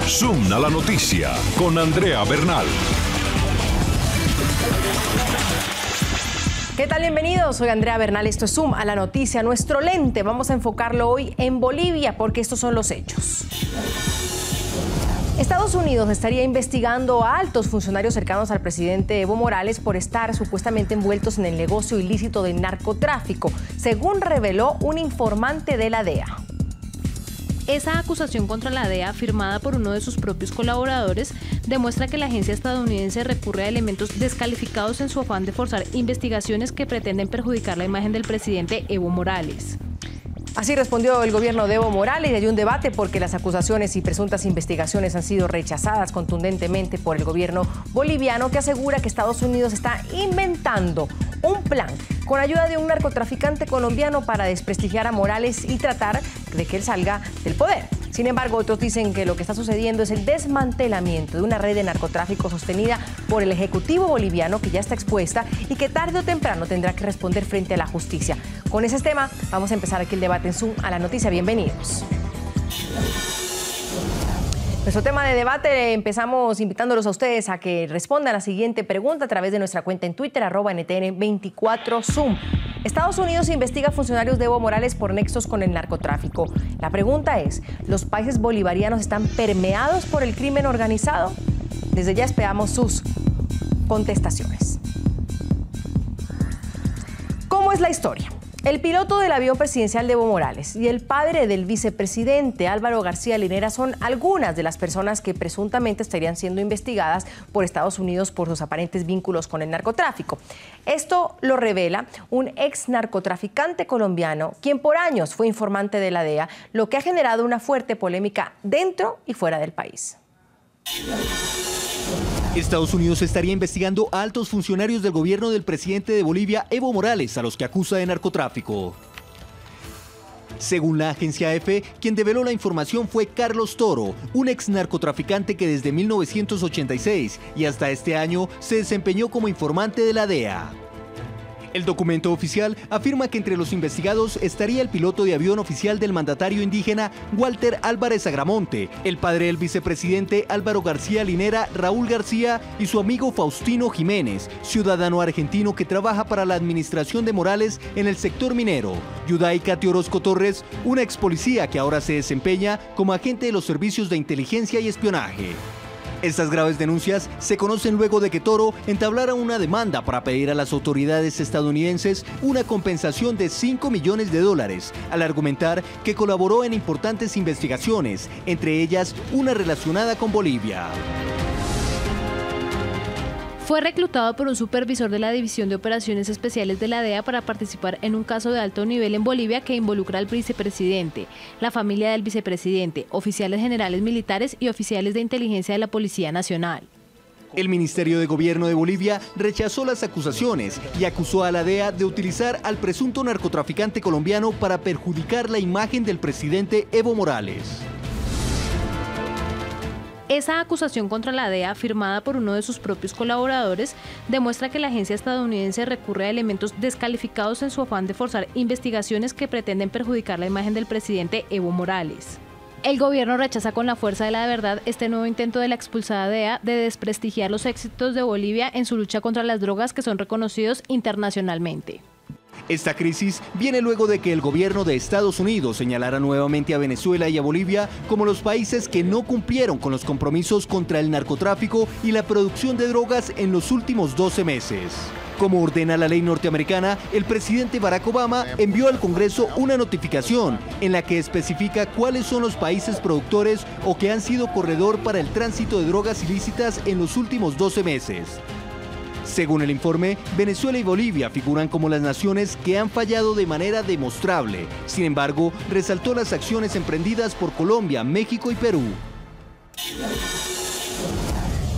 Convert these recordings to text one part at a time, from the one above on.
Zoom a la noticia con Andrea Bernal. ¿Qué tal? Bienvenidos, soy Andrea Bernal, esto es Zoom a la noticia. Nuestro lente, vamos a enfocarlo hoy en Bolivia porque estos son los hechos. Estados Unidos estaría investigando a altos funcionarios cercanos al presidente Evo Morales por estar supuestamente envueltos en el negocio ilícito del narcotráfico, según reveló un informante de la DEA. Esa acusación contra la DEA, firmada por uno de sus propios colaboradores, demuestra que la agencia estadounidense recurre a elementos descalificados en su afán de forzar investigaciones que pretenden perjudicar la imagen del presidente Evo Morales. Así respondió el gobierno de Evo Morales y hay un debate porque las acusaciones y presuntas investigaciones han sido rechazadas contundentemente por el gobierno boliviano, que asegura que Estados Unidos está inventando un plan con ayuda de un narcotraficante colombiano para desprestigiar a Morales y tratar de que él salga del poder. Sin embargo, otros dicen que lo que está sucediendo es el desmantelamiento de una red de narcotráfico sostenida por el Ejecutivo boliviano, que ya está expuesta y que tarde o temprano tendrá que responder frente a la justicia. Con ese tema vamos a empezar aquí el debate en Zoom a la noticia. Bienvenidos. Nuestro tema de debate empezamos invitándolos a ustedes a que respondan a la siguiente pregunta a través de nuestra cuenta en Twitter, @NTN24Zoom. Estados Unidos investiga a funcionarios de Evo Morales por nexos con el narcotráfico. La pregunta es, ¿los países bolivarianos están permeados por el crimen organizado? Desde ya esperamos sus contestaciones. ¿Cómo es la historia? El piloto del avión presidencial de Evo Morales y el padre del vicepresidente Álvaro García Linera son algunas de las personas que presuntamente estarían siendo investigadas por Estados Unidos por sus aparentes vínculos con el narcotráfico. Esto lo revela un ex narcotraficante colombiano, quien por años fue informante de la DEA, lo que ha generado una fuerte polémica dentro y fuera del país. Estados Unidos estaría investigando a altos funcionarios del gobierno del presidente de Bolivia, Evo Morales, a los que acusa de narcotráfico. Según la agencia AFP, quien develó la información fue Carlos Toro, un ex narcotraficante que desde 1986 y hasta este año se desempeñó como informante de la DEA. El documento oficial afirma que entre los investigados estaría el piloto de avión oficial del mandatario indígena Walter Álvarez Agramonte, el padre del vicepresidente Álvaro García Linera, Raúl García, y su amigo Faustino Jiménez, ciudadano argentino que trabaja para la administración de Morales en el sector minero. Yudai-Katy Orozco Torres, una ex policía que ahora se desempeña como agente de los servicios de inteligencia y espionaje. Estas graves denuncias se conocen luego de que Toro entablara una demanda para pedir a las autoridades estadounidenses una compensación de $5 millones, al argumentar que colaboró en importantes investigaciones, entre ellas una relacionada con Bolivia. Fue reclutado por un supervisor de la División de Operaciones Especiales de la DEA para participar en un caso de alto nivel en Bolivia que involucra al vicepresidente, la familia del vicepresidente, oficiales generales militares y oficiales de inteligencia de la Policía Nacional. El Ministerio de Gobierno de Bolivia rechazó las acusaciones y acusó a la DEA de utilizar al presunto narcotraficante colombiano para perjudicar la imagen del presidente Evo Morales. Esa acusación contra la DEA, firmada por uno de sus propios colaboradores, demuestra que la agencia estadounidense recurre a elementos descalificados en su afán de forzar investigaciones que pretenden perjudicar la imagen del presidente Evo Morales. El gobierno rechaza con la fuerza de la verdad este nuevo intento de la expulsada DEA de desprestigiar los éxitos de Bolivia en su lucha contra las drogas, que son reconocidos internacionalmente. Esta crisis viene luego de que el gobierno de Estados Unidos señalara nuevamente a Venezuela y a Bolivia como los países que no cumplieron con los compromisos contra el narcotráfico y la producción de drogas en los últimos 12 meses. Como ordena la ley norteamericana, el presidente Barack Obama envió al Congreso una notificación en la que especifica cuáles son los países productores o que han sido corredor para el tránsito de drogas ilícitas en los últimos 12 meses. Según el informe, Venezuela y Bolivia figuran como las naciones que han fallado de manera demostrable. Sin embargo, resaltó las acciones emprendidas por Colombia, México y Perú.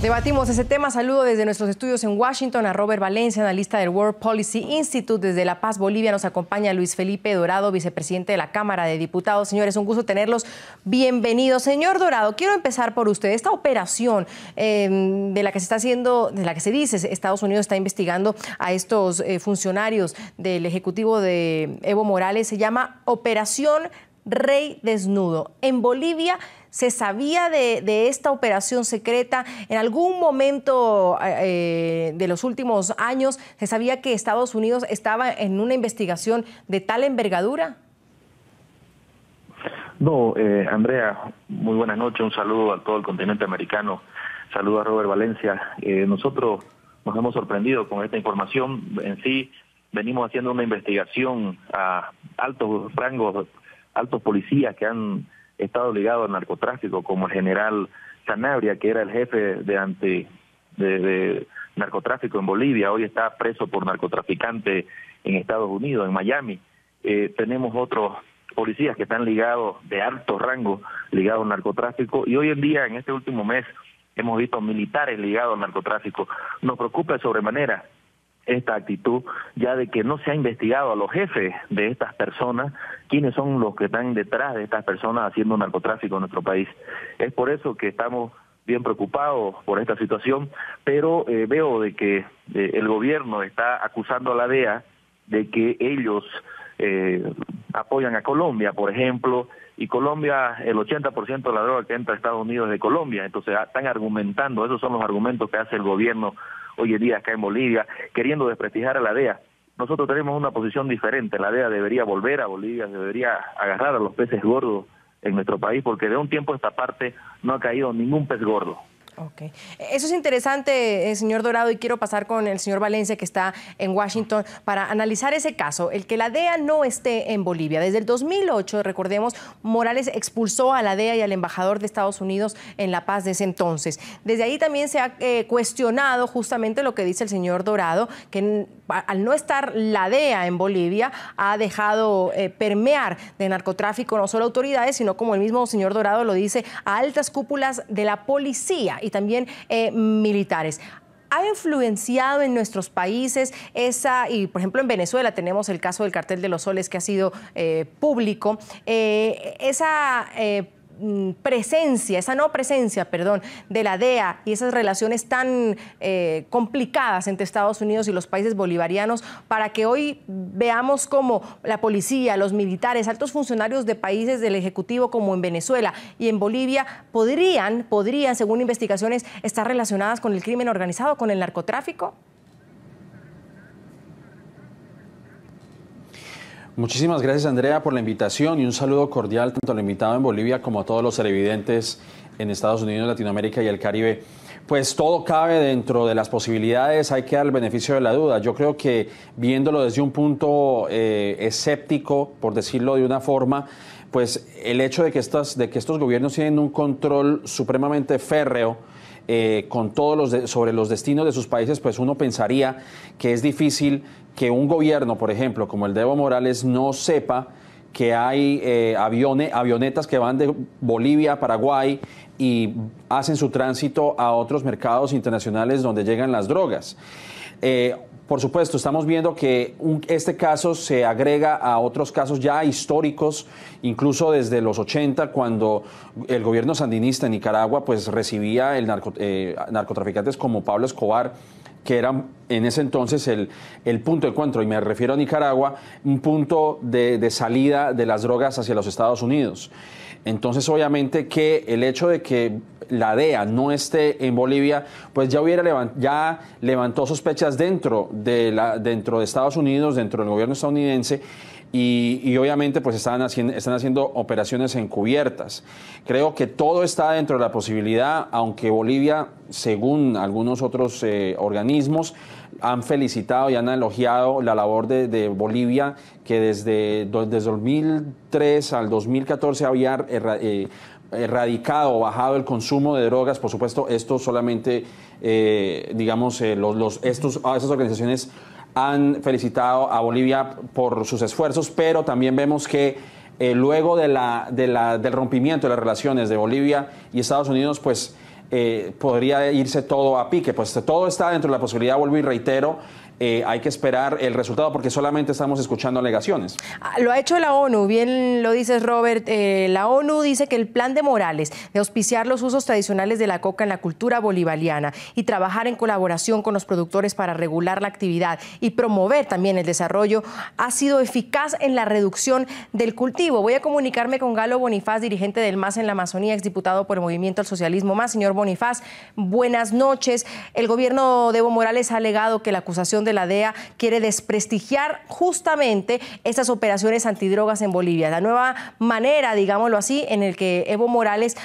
Debatimos ese tema. Saludo desde nuestros estudios en Washington a Robert Valencia, analista del World Policy Institute. Desde La Paz, Bolivia, nos acompaña Luis Felipe Dorado, vicepresidente de la Cámara de Diputados. Señores, un gusto tenerlos. Bienvenidos. Señor Dorado, quiero empezar por usted. Esta operación de la que se está haciendo, de la que se dice Estados Unidos está investigando a estos funcionarios del Ejecutivo de Evo Morales, se llama Operación Rey Desnudo. En Bolivia ¿Se sabía de esta operación secreta? ¿En algún momento de los últimos años se sabía que Estados Unidos estaba en una investigación de tal envergadura? No, Andrea, muy buenas noches, un saludo a todo el continente americano, saludo a Robert Valencia. Nosotros nos hemos sorprendido con esta información. En sí, venimos haciendo una investigación a altos rangos, altos policías que han estado ligados al narcotráfico, como el general Sanabria, que era el jefe de narcotráfico en Bolivia, hoy está preso por narcotraficante en Estados Unidos, en Miami. Tenemos otros policías que están ligados de alto rango, ligados al narcotráfico, y hoy en día, en este último mes, hemos visto militares ligados al narcotráfico. Nos preocupa de sobremanera esta actitud, ya de que no se ha investigado a los jefes de estas personas, quiénes son los que están detrás de estas personas haciendo narcotráfico en nuestro país. Es por eso que estamos bien preocupados por esta situación, pero veo de que el gobierno está acusando a la DEA de que ellos apoyan a Colombia, por ejemplo, y Colombia, el 80% de la droga que entra a Estados Unidos es de Colombia. Entonces están argumentando, esos son los argumentos que hace el gobierno hoy en día acá en Bolivia, queriendo desprestigiar a la DEA. Nosotros tenemos una posición diferente. La DEA debería volver a Bolivia, debería agarrar a los peces gordos en nuestro país, porque de un tiempo a esta parte no ha caído ningún pez gordo. Okay. Eso es interesante, señor Dorado, y quiero pasar con el señor Valencia, que está en Washington, para analizar ese caso, el que la DEA no esté en Bolivia. Desde el 2008, recordemos, Morales expulsó a la DEA y al embajador de Estados Unidos en La Paz de ese entonces. Desde ahí también se ha cuestionado justamente lo que dice el señor Dorado, que al no estar la DEA en Bolivia ha dejado permear de narcotráfico no solo autoridades, sino, como el mismo señor Dorado lo dice, a altas cúpulas de la policía y también militares. ¿Ha influenciado en nuestros países y por ejemplo en Venezuela tenemos el caso del Cartel de los Soles que ha sido público, esa no presencia, de la DEA y esas relaciones tan complicadas entre Estados Unidos y los países bolivarianos, para que hoy veamos cómo la policía, los militares, altos funcionarios de países del Ejecutivo como en Venezuela y en Bolivia podrían, según investigaciones, estar relacionadas con el crimen organizado, con el narcotráfico? Muchísimas gracias, Andrea, por la invitación y un saludo cordial tanto al invitado en Bolivia como a todos los televidentes en Estados Unidos, Latinoamérica y el Caribe. Pues todo cabe dentro de las posibilidades, hay que dar el beneficio de la duda. Yo creo que viéndolo desde un punto escéptico, por decirlo de una forma, pues el hecho de que estos gobiernos tienen un control supremamente férreo con todos sobre los destinos de sus países, pues uno pensaría que es difícil que un gobierno, por ejemplo, como el de Evo Morales, no sepa que hay avionetas que van de Bolivia a Paraguay y hacen su tránsito a otros mercados internacionales donde llegan las drogas. Por supuesto, estamos viendo que este caso se agrega a otros casos ya históricos, incluso desde los 80, cuando el gobierno sandinista en Nicaragua pues recibía narcotraficantes como Pablo Escobar, que era en ese entonces el punto de encuentro, y me refiero a Nicaragua, un punto de salida de las drogas hacia los Estados Unidos. Entonces, obviamente que el hecho de que la DEA no esté en Bolivia, pues ya levantó sospechas dentro de Estados Unidos, dentro del gobierno estadounidense, y obviamente pues están haciendo operaciones encubiertas. Creo que todo está dentro de la posibilidad, aunque Bolivia, según algunos otros organismos, han felicitado y han elogiado la labor de Bolivia, que desde 2003 al 2014 había erradicado o bajado el consumo de drogas. Por supuesto, esto solamente, esas organizaciones han felicitado a Bolivia por sus esfuerzos, pero también vemos que luego del rompimiento de las relaciones de Bolivia y Estados Unidos, pues podría irse todo a pique. Pues todo está dentro de la posibilidad, vuelvo y reitero, hay que esperar el resultado porque solamente estamos escuchando alegaciones. Lo ha hecho la ONU, bien lo dices, Robert. La ONU dice que el plan de Morales de auspiciar los usos tradicionales de la coca en la cultura bolivariana y trabajar en colaboración con los productores para regular la actividad y promover también el desarrollo ha sido eficaz en la reducción del cultivo. Voy a comunicarme con Galo Bonifaz, dirigente del MAS en la Amazonía, exdiputado por el Movimiento al Socialismo MAS. Señor Bonifaz, buenas noches. El gobierno de Evo Morales ha alegado que la acusación de la DEA quiere desprestigiar justamente estas operaciones antidrogas en Bolivia. La nueva manera, digámoslo así, en el que Evo Morales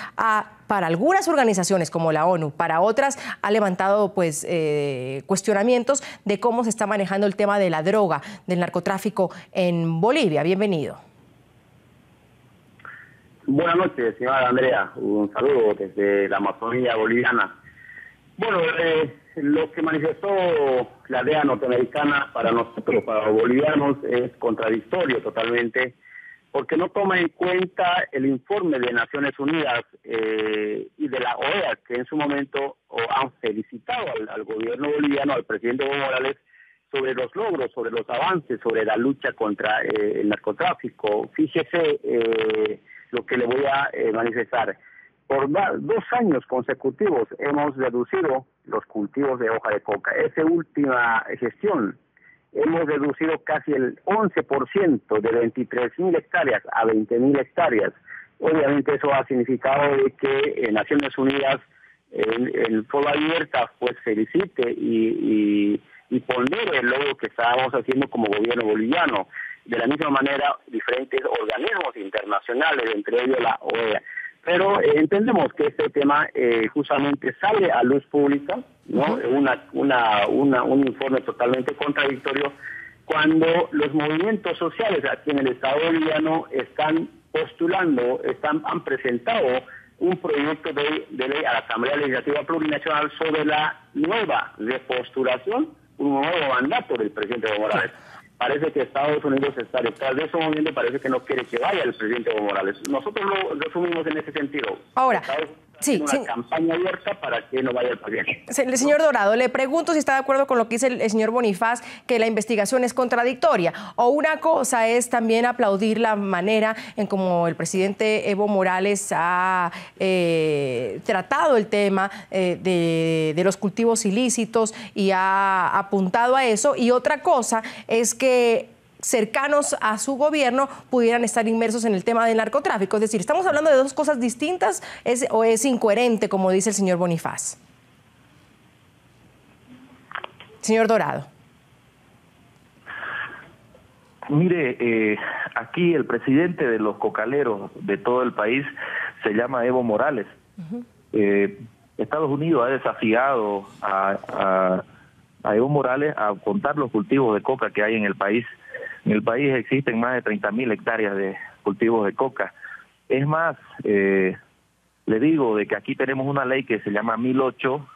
para algunas organizaciones como la ONU, para otras ha levantado pues cuestionamientos de cómo se está manejando el tema de la droga, del narcotráfico en Bolivia. Bienvenido. Buenas noches, señora Andrea. Un saludo desde la Amazonía boliviana. Bueno, lo que manifestó la DEA norteamericana para nosotros, para los bolivianos, es contradictorio totalmente, porque no toma en cuenta el informe de Naciones Unidas y de la OEA, que en su momento han felicitado al gobierno boliviano, al presidente Evo Morales, sobre los logros, sobre los avances, sobre la lucha contra el narcotráfico. Fíjese lo que le voy a manifestar. Por 2 años consecutivos hemos reducido los cultivos de hoja de coca. Esa última gestión hemos reducido casi el 11%, de 23.000 hectáreas a 20.000 hectáreas. Obviamente eso ha significado de que Naciones Unidas en forma abierta pues felicite y pondere el logro que estábamos haciendo como gobierno boliviano. De la misma manera, diferentes organismos internacionales, entre ellos la OEA. Pero entendemos que este tema justamente sale a luz pública, ¿no? Un informe totalmente contradictorio, cuando los movimientos sociales aquí en el Estado boliviano están postulando, han presentado un proyecto de ley a la Asamblea Legislativa Plurinacional sobre la nueva repostulación, un nuevo mandato del presidente Evo Morales. Parece que Estados Unidos está detrás de ese movimiento, parece que no quiere que vaya el presidente Evo Morales. Nosotros lo resumimos en ese sentido. Ahora, sí, una campaña abierta para que no vaya el presidente. Señor Dorado, le pregunto si está de acuerdo con lo que dice el señor Bonifaz, que la investigación es contradictoria. O una cosa es también aplaudir la manera en cómo el presidente Evo Morales ha tratado el tema de los cultivos ilícitos y ha apuntado a eso. Y otra cosa es que cercanos a su gobierno pudieran estar inmersos en el tema del narcotráfico. Es decir, ¿estamos hablando de dos cosas distintas o es incoherente, como dice el señor Bonifaz? Señor Dorado. Mire, aquí el presidente de los cocaleros de todo el país se llama Evo Morales. Estados Unidos ha desafiado a Evo Morales a contar los cultivos de coca que hay en el país. En el país existen más de 30.000 hectáreas de cultivos de coca. Es más, le digo de que aquí tenemos una ley que se llama 1008,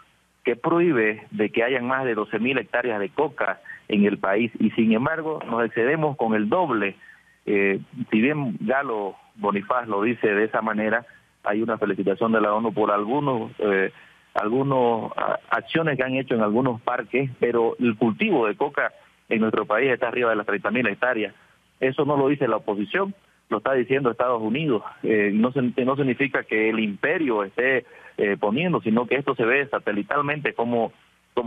que prohíbe de que hayan más de 12.000 hectáreas de coca en el país, y sin embargo nos excedemos con el doble. Si bien Galo Bonifaz lo dice de esa manera, hay una felicitación de la ONU por algunas acciones que han hecho en algunos parques, pero el cultivo de coca en nuestro país está arriba de las 30.000 hectáreas. Eso no lo dice la oposición, lo está diciendo Estados Unidos. No significa que el imperio esté poniendo, sino que esto se ve satelitalmente cómo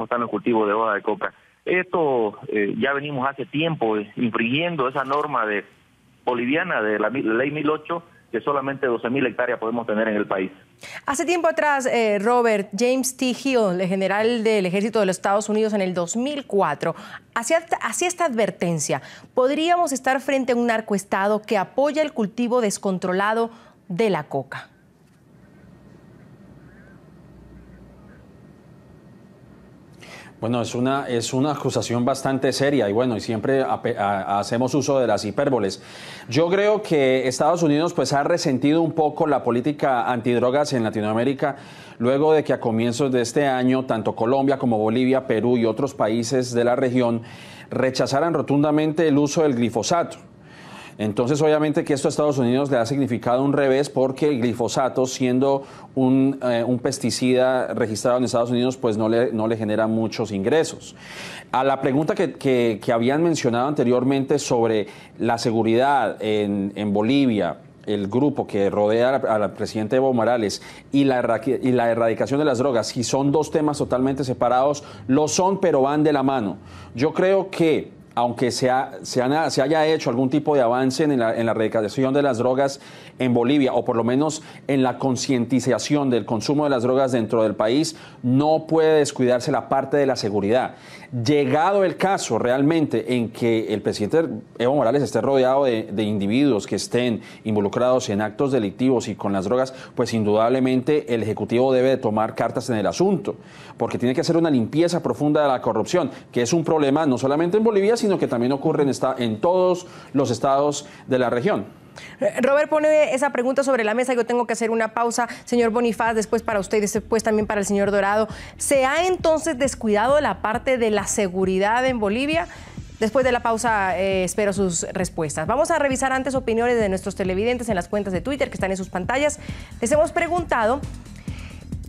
están los cultivos de hoja de coca. Esto ya venimos hace tiempo infringiendo esa norma boliviana de la ley 1008, que solamente 12.000 hectáreas podemos tener en el país. Hace tiempo atrás, Robert, James T. Hill, el general del Ejército de los Estados Unidos en el 2004, hacía esta advertencia: podríamos estar frente a un narcoestado que apoya el cultivo descontrolado de la coca. Bueno, es una acusación bastante seria y bueno, y siempre hacemos uso de las hipérboles. Yo creo que Estados Unidos pues ha resentido un poco la política antidrogas en Latinoamérica luego de que a comienzos de este año tanto Colombia como Bolivia, Perú y otros países de la región rechazaran rotundamente el uso del glifosato. Entonces, obviamente que esto a Estados Unidos le ha significado un revés porque el glifosato, siendo un pesticida registrado en Estados Unidos, pues no le genera muchos ingresos. A la pregunta que habían mencionado anteriormente sobre la seguridad en Bolivia, el grupo que rodea al presidente Evo Morales y la erradicación de las drogas, si son dos temas totalmente separados, lo son, pero van de la mano. Yo creo que aunque se haya hecho algún tipo de avance en la erradicación de las drogas en Bolivia, o por lo menos en la concientización del consumo de las drogas dentro del país, no puede descuidarse la parte de la seguridad. Llegado el caso realmente en que el presidente Evo Morales esté rodeado de individuos que estén involucrados en actos delictivos y con las drogas, pues indudablemente el Ejecutivo debe de tomar cartas en el asunto, porque tiene que hacer una limpieza profunda de la corrupción, que es un problema no solamente en Bolivia, sino que también ocurre en todos los estados de la región. Robert pone esa pregunta sobre la mesa. Yo tengo que hacer una pausa, señor Bonifaz, después para usted y después también para el señor Dorado. ¿Se ha entonces descuidado la parte de la seguridad en Bolivia? Después de la pausa espero sus respuestas. Vamos a revisar antes opiniones de nuestros televidentes en las cuentas de Twitter que están en sus pantallas. Les hemos preguntado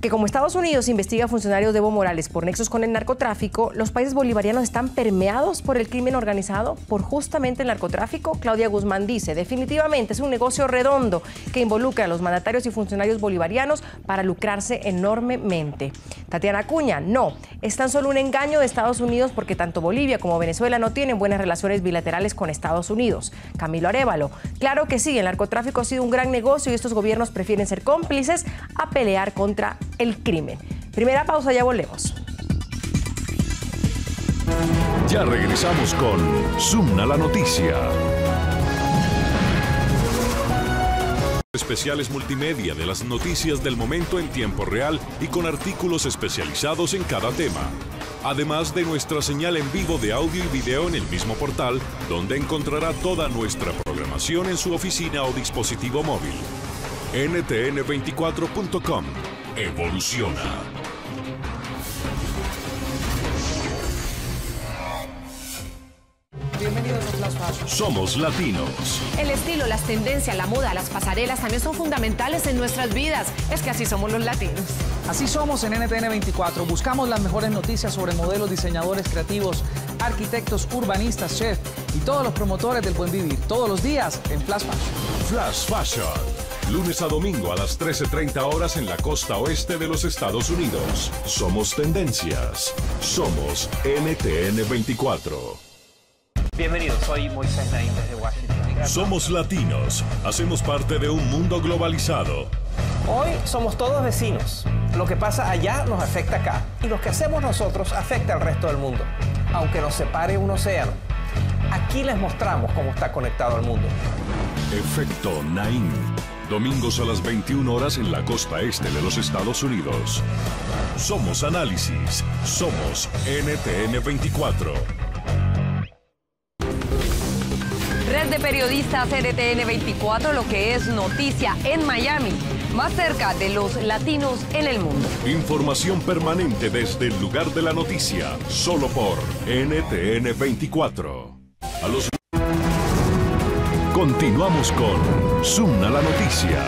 que como Estados Unidos investiga a funcionarios de Evo Morales por nexos con el narcotráfico, ¿los países bolivarianos están permeados por el crimen organizado, por justamente el narcotráfico? Claudia Guzmán dice, definitivamente es un negocio redondo que involucra a los mandatarios y funcionarios bolivarianos para lucrarse enormemente. Tatiana Acuña, no, es tan solo un engaño de Estados Unidos porque tanto Bolivia como Venezuela no tienen buenas relaciones bilaterales con Estados Unidos. Camilo Arévalo, claro que sí, el narcotráfico ha sido un gran negocio y estos gobiernos prefieren ser cómplices a pelear contra el crimen. Primera pausa, ya volvemos. Ya regresamos con Zoom a la noticia. Especiales multimedia de las noticias del momento en tiempo real y con artículos especializados en cada tema. Además de nuestra señal en vivo de audio y video en el mismo portal, donde encontrará toda nuestra programación en su oficina o dispositivo móvil. ntn24.com. Evoluciona. Bienvenidos a Flash Fashion. Somos latinos. El estilo, las tendencias, la moda, las pasarelas también son fundamentales en nuestras vidas. Es que así somos los latinos. Así somos en NTN 24. Buscamos las mejores noticias sobre modelos, diseñadores creativos, arquitectos, urbanistas, chefs y todos los promotores del buen vivir. Todos los días en Flash Fashion. Flash Fashion. Lunes a domingo a las 13:30 horas en la costa oeste de los Estados Unidos. Somos tendencias. Somos NTN 24. Bienvenidos, soy Moisés Naim desde Washington. Somos latinos. Hacemos parte de un mundo globalizado. Hoy somos todos vecinos. Lo que pasa allá nos afecta acá. Y lo que hacemos nosotros afecta al resto del mundo. Aunque nos separe un océano. Aquí les mostramos cómo está conectado el mundo. Efecto Naim. Domingos a las 21 horas en la costa este de los Estados Unidos. Somos análisis. Somos NTN 24. Red de periodistas NTN 24, lo que es noticia en Miami, más cerca de los latinos en el mundo. Información permanente desde el lugar de la noticia, solo por NTN 24. Continuamos con Zoom a la noticia.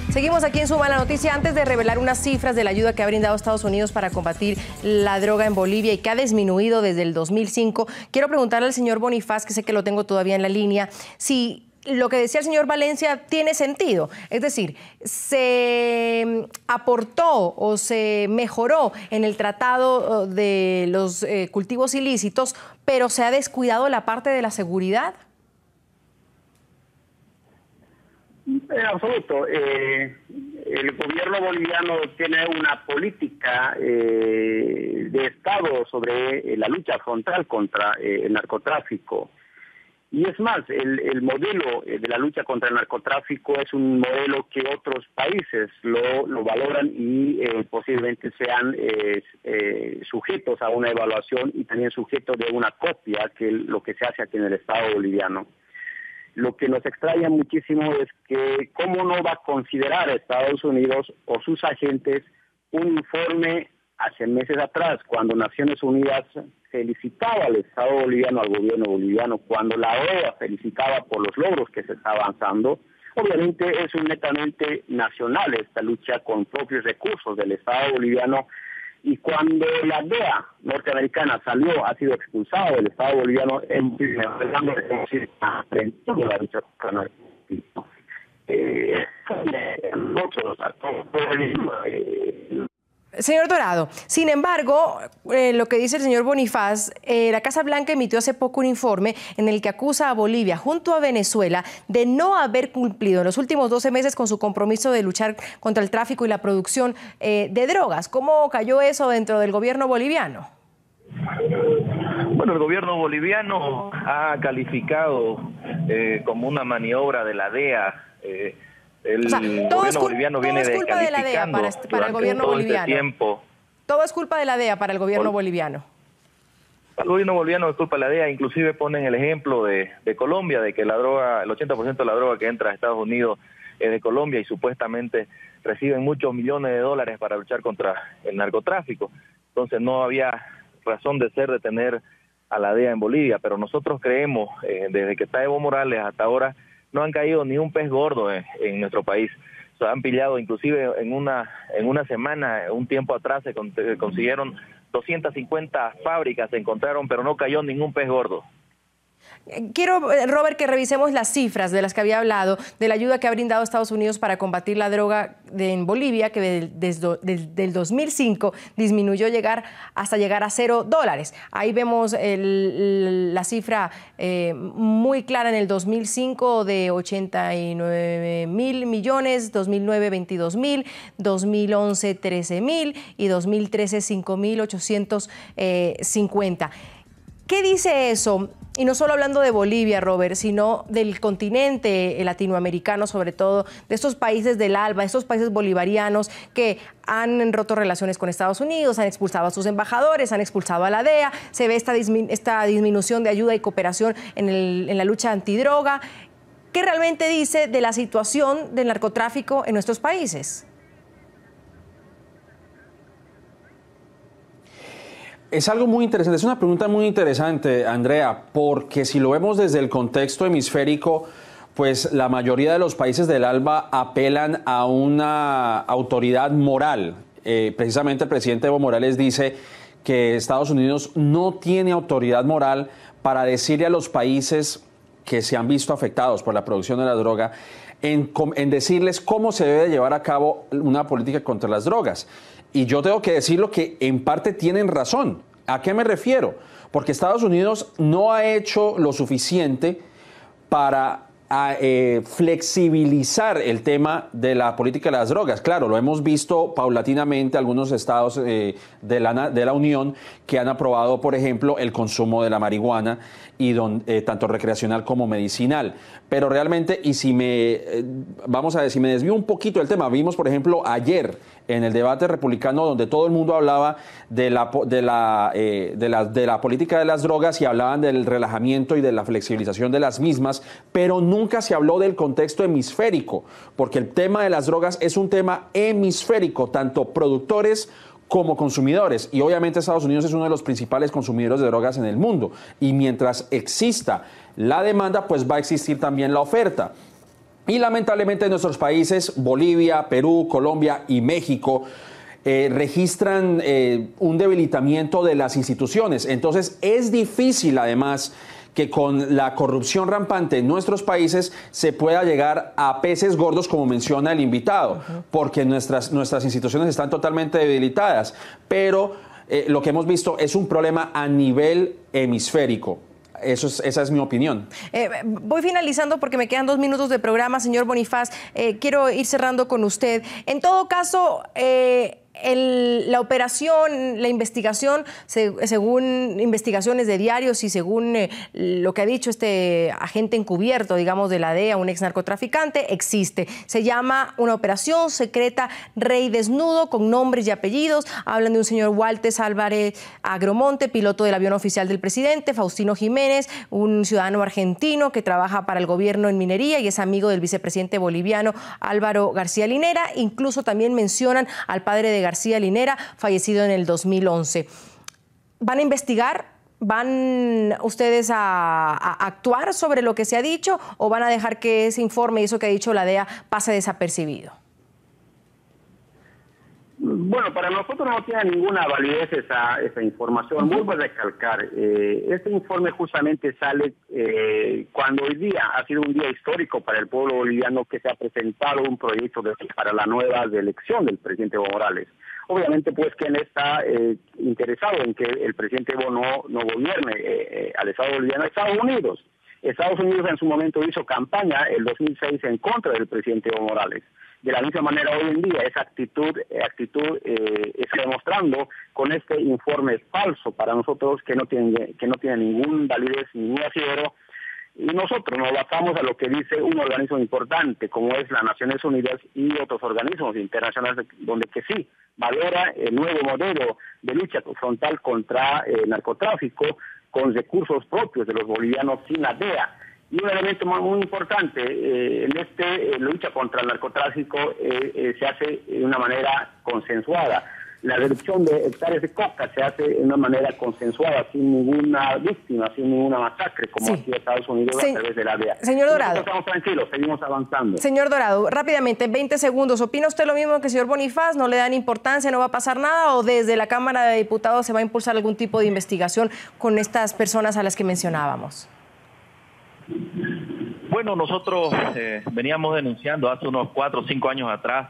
Seguimos aquí en Zoom a la noticia. Antes de revelar unas cifras de la ayuda que ha brindado Estados Unidos para combatir la droga en Bolivia y que ha disminuido desde el 2005, quiero preguntarle al señor Bonifaz, que sé que lo tengo todavía en la línea, si lo que decía el señor Valencia tiene sentido. Es decir, ¿se aportó o se mejoró en el tratado de los cultivos ilícitos, pero se ha descuidado la parte de la seguridad? En absoluto. El gobierno boliviano tiene una política de Estado sobre la lucha frontal contra el narcotráfico. Y es más, el modelo de la lucha contra el narcotráfico es un modelo que otros países lo valoran y posiblemente sean sujetos a una evaluación y también sujetos de una copia, que es lo que se hace aquí en el Estado boliviano. Lo que nos extraña muchísimo es que cómo no va a considerar a Estados Unidos o sus agentes un informe hace meses atrás, cuando Naciones Unidas felicitaba al Estado boliviano, al gobierno boliviano, cuando la OEA felicitaba por los logros que se está avanzando. Obviamente es netamente nacional esta lucha con propios recursos del Estado boliviano, y cuando la DEA norteamericana ha sido expulsada del Estado boliviano, empezando a la lucha contra el narcotráfico. Señor Dorado, sin embargo, lo que dice el señor Bonifaz, la Casa Blanca emitió hace poco un informe en el que acusa a Bolivia junto a Venezuela de no haber cumplido en los últimos 12 meses con su compromiso de luchar contra el tráfico y la producción de drogas. ¿Cómo cayó eso dentro del gobierno boliviano? Bueno, el gobierno boliviano ha calificado como una maniobra de la DEA. El gobierno boliviano viene descalificando para el gobierno boliviano. Tiempo. Todo es culpa de la DEA para el gobierno boliviano. Para el gobierno boliviano es culpa de la DEA. Inclusive ponen el ejemplo de Colombia, de que la droga, el 80% de la droga que entra a Estados Unidos es de Colombia, y supuestamente reciben muchos millones de dólares para luchar contra el narcotráfico. Entonces no había razón de ser de tener a la DEA en Bolivia, pero nosotros creemos, desde que está Evo Morales hasta ahora, no han caído ni un pez gordo en nuestro país. O sea, han pillado, inclusive en una semana, un tiempo atrás, se consiguieron 250 fábricas, se encontraron, pero no cayó ningún pez gordo. Quiero, Robert, que revisemos las cifras de las que había hablado, de la ayuda que ha brindado Estados Unidos para combatir la droga en Bolivia, que desde el 2005 disminuyó hasta llegar a $0. Ahí vemos la cifra muy clara en el 2005 de 89.000 millones, 2009 22.000, 2011 13.000 y 2013 5.850. ¿Qué dice eso? Y no solo hablando de Bolivia, Robert, sino del continente latinoamericano, sobre todo de estos países del ALBA, estos países bolivarianos que han roto relaciones con Estados Unidos, han expulsado a sus embajadores, han expulsado a la DEA, se ve esta disminución de ayuda y cooperación en la lucha antidroga. ¿Qué realmente dice de la situación del narcotráfico en nuestros países? Es algo muy interesante, es una pregunta muy interesante, Andrea, porque si lo vemos desde el contexto hemisférico, pues la mayoría de los países del ALBA apelan a una autoridad moral. Precisamente el presidente Evo Morales dice que Estados Unidos no tiene autoridad moral para decirle a los países que se han visto afectados por la producción de la droga, en decirles cómo se debe llevar a cabo una política contra las drogas. Y yo tengo que decirlo que en parte tienen razón. ¿A qué me refiero? Porque Estados Unidos no ha hecho lo suficiente para flexibilizar el tema de la política de las drogas. Claro, lo hemos visto paulatinamente algunos estados de la Unión que han aprobado, por ejemplo, el consumo de la marihuana, y tanto recreacional como medicinal. Pero realmente, y si me desvío un poquito del tema, vimos, por ejemplo, ayer en el debate republicano, donde todo el mundo hablaba de la política de las drogas y hablaban del relajamiento y de la flexibilización de las mismas, pero nunca se habló del contexto hemisférico, porque el tema de las drogas es un tema hemisférico, tanto productores como consumidores, y obviamente Estados Unidos es uno de los principales consumidores de drogas en el mundo, y mientras exista la demanda, pues va a existir también la oferta. Y lamentablemente en nuestros países, Bolivia, Perú, Colombia y México, registran un debilitamiento de las instituciones. Entonces es difícil, además, que con la corrupción rampante en nuestros países se pueda llegar a peces gordos, como menciona el invitado, porque nuestras instituciones están totalmente debilitadas. Pero lo que hemos visto es un problema a nivel hemisférico. Esa es mi opinión. Voy finalizando porque me quedan 2 minutos de programa, señor Bonifaz. Quiero ir cerrando con usted. En todo caso, la operación, la investigación, según investigaciones de diarios y según lo que ha dicho este agente encubierto, digamos, de la DEA, un ex narcotraficante, existe. Se llama una operación secreta Rey Desnudo, con nombres y apellidos. Hablan de un señor Walter Álvarez Agromonte, piloto del avión oficial del presidente, Faustino Jiménez, un ciudadano argentino que trabaja para el gobierno en minería y es amigo del vicepresidente boliviano Álvaro García Linera. Incluso también mencionan al padre de García Linera, fallecido en el 2011. Van a investigar ¿Van ustedes a actuar sobre lo que se ha dicho o van a dejar que ese informe y eso que ha dicho la DEA pase desapercibido? Bueno, para nosotros no tiene ninguna validez esa información. Vuelvo a recalcar, este informe justamente sale cuando hoy día ha sido un día histórico para el pueblo boliviano, que se ha presentado un proyecto para la nueva elección del presidente Evo Morales. Obviamente, pues, quien está interesado en que el presidente Evo no gobierne al Estado boliviano, Estados Unidos. Estados Unidos en su momento hizo campaña el 2006 en contra del presidente Evo Morales. De la misma manera, hoy en día esa actitud está demostrando con este informe falso para nosotros, que no tiene ningún validez, ningún asidero. Y nosotros nos basamos a lo que dice un organismo importante como es las Naciones Unidas y otros organismos internacionales, donde que sí valora el nuevo modelo de lucha frontal contra el narcotráfico con recursos propios de los bolivianos sin la DEA. Y un elemento muy importante, en lucha contra el narcotráfico se hace de una manera consensuada. La reducción de hectáreas de coca se hace de una manera consensuada, sin ninguna víctima, sin ninguna masacre, como aquí en Estados Unidos a través de la DEA. Señor Dorado. Nosotros estamos tranquilos, seguimos avanzando. Señor Dorado, rápidamente, en 20 segundos, ¿opina usted lo mismo que el señor Bonifaz? ¿No le dan importancia, no va a pasar nada? ¿O desde la Cámara de Diputados se va a impulsar algún tipo de investigación con estas personas a las que mencionábamos? Bueno, nosotros veníamos denunciando hace unos 4 o 5 años atrás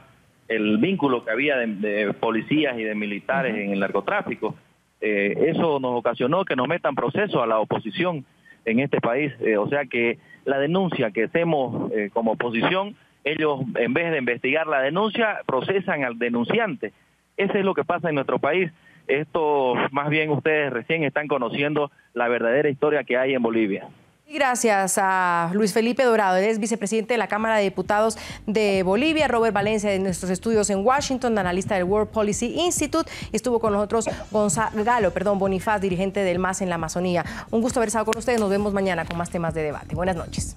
el vínculo que había de policías y de militares en el narcotráfico. Eso nos ocasionó que nos metan proceso a la oposición en este país. O sea que la denuncia que hacemos como oposición, ellos en vez de investigar la denuncia, procesan al denunciante. Eso es lo que pasa en nuestro país. Esto, más bien, ustedes recién están conociendo la verdadera historia que hay en Bolivia. Gracias a Luis Felipe Dorado, él es vicepresidente de la Cámara de Diputados de Bolivia, Robert Valencia de nuestros estudios en Washington, analista del World Policy Institute, y estuvo con nosotros Bonifaz, dirigente del MAS en la Amazonía. Un gusto haber estado con ustedes, nos vemos mañana con más temas de debate. Buenas noches.